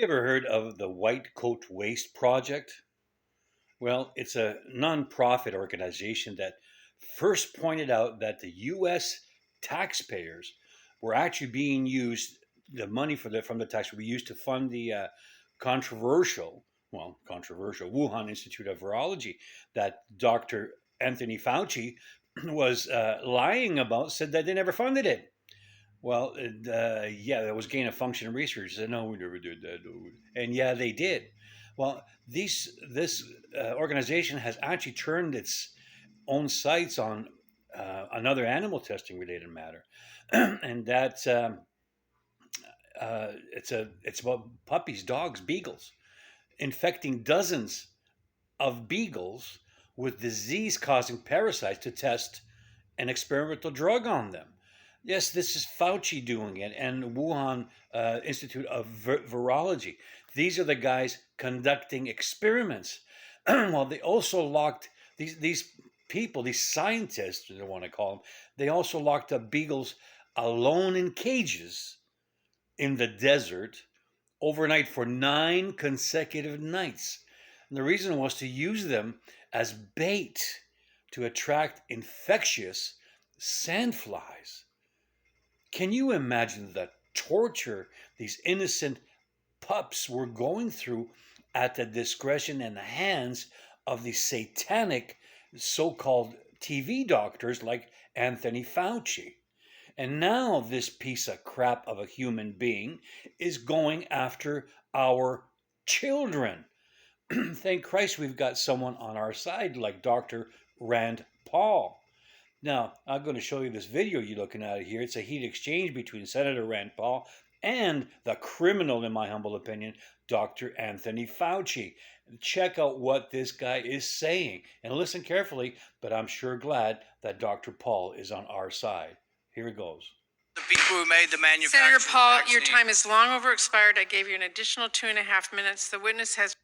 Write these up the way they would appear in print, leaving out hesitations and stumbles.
You ever heard of the White Coat Waste Project? Well, it's a nonprofit organization that first pointed out that the U.S. taxpayers were actually being used, the money from the tax would be used to fund the controversial, controversial Wuhan Institute of Virology that Dr. Anthony Fauci was lying about, said that they never funded it. Well, yeah, that was gain of function research. Said, no, we never did that. And yeah, they did. Well, this organization has actually turned its own sights on another animal testing related matter, and that it's about puppies, dogs, beagles, infecting dozens of beagles with disease causing parasites to test an experimental drug on them. Yes, this is Fauci doing it and Wuhan Institute of Virology. These are the guys conducting experiments. Well, they also locked these people, these scientists, I want to call them, they also locked up beagles alone in cages in the desert overnight for 9 consecutive nights. And the reason was to use them as bait to attract infectious sandflies. Can you imagine the torture these innocent pups were going through at the discretion and the hands of these satanic so called TV doctors like Anthony Fauci? And now this piece of crap of a human being is going after our children. Thank Christ we've got someone on our side like Dr. Rand Paul. Now, I'm going to show you this video you're looking at here. It's a heat exchange between Senator Rand Paul and the criminal, in my humble opinion, Dr. Anthony Fauci. Check out what this guy is saying and listen carefully, but I'm sure glad that Dr. Paul is on our side. Here it goes. The people who made the manufactured Senator Paul, vaccine. your time is long over expired. I gave you an additional 2.5 minutes. The witness has.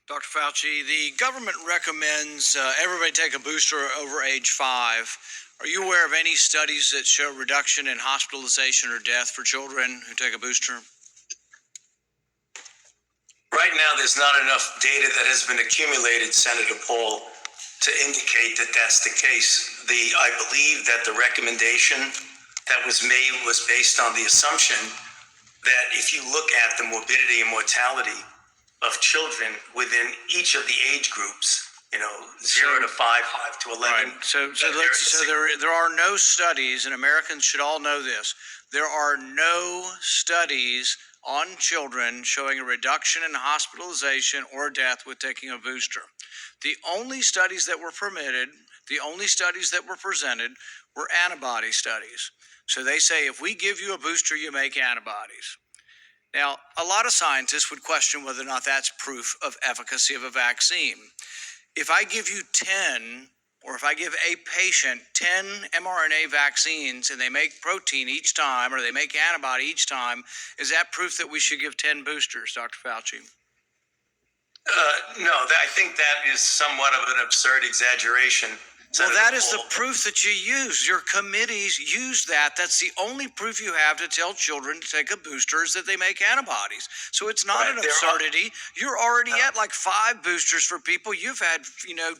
Dr. Fauci, the government recommends everybody take a booster over age 5. Are you aware of any studies that show reduction in hospitalization or death for children who take a booster? Right now, there's not enough data that has been accumulated, Senator Paul, to indicate that that's the case. I believe that the recommendation that was made was based on the assumption that if you look at the morbidity and mortality of children within each of the age groups, 0 to 5, 5 to 11. Right. So there are no studies, and Americans should all know this. There are no studies on children showing a reduction in hospitalization or death with taking a booster. The only studies that were permitted, the only studies that were presented were antibody studies. So they say if we give you a booster, you make antibodies. Now, a lot of scientists would question whether or not that's proof of efficacy of a vaccine. If I give you 10, or if I give a patient 10 mRNA vaccines and they make protein each time, or they make antibody each time, is that proof that we should give 10 boosters, Dr. Fauci? No, I think that is somewhat of an absurd exaggeration. Well, that is the proof that you use. Your committees use that. That's the only proof you have to tell children to take a booster is that they make antibodies. So it's not an absurdity. You're already at like 5 boosters for people. You've had,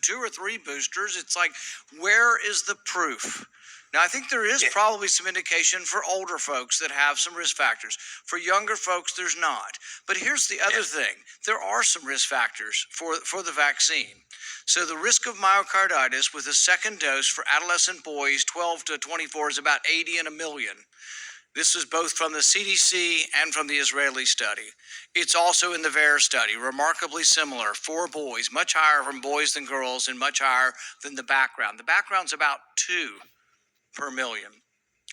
2 or 3 boosters. It's like, where is the proof? Now, I think there is probably some indication for older folks that have some risk factors. For younger folks, there's not. But here's the other thing. There are some risk factors for the vaccine. So the risk of myocarditis with a second dose for adolescent boys 12 to 24 is about 80 in a million. This is both from the CDC and from the Israeli study. It's also in the VAERS study, remarkably similar for boys, much higher from boys than girls and much higher than the background. The background's about 2 per million.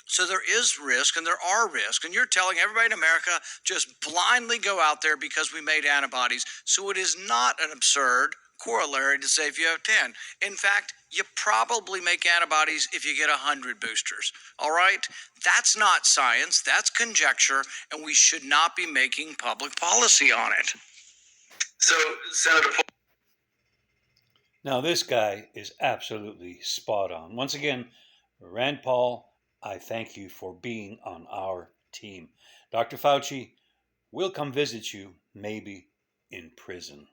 So there is risk and there are risks. And you're telling everybody in America just blindly go out there because we made antibodies. So it is not an absurd corollary to say if you have 10. In fact, you probably make antibodies if you get 100 boosters. All right? That's not science. That's conjecture. And we should not be making public policy on it. So, Senator Paul. Now, this guy is absolutely spot on. Once again, Rand Paul, I thank you for being on our team. Dr. Fauci, We'll come visit you, maybe in prison.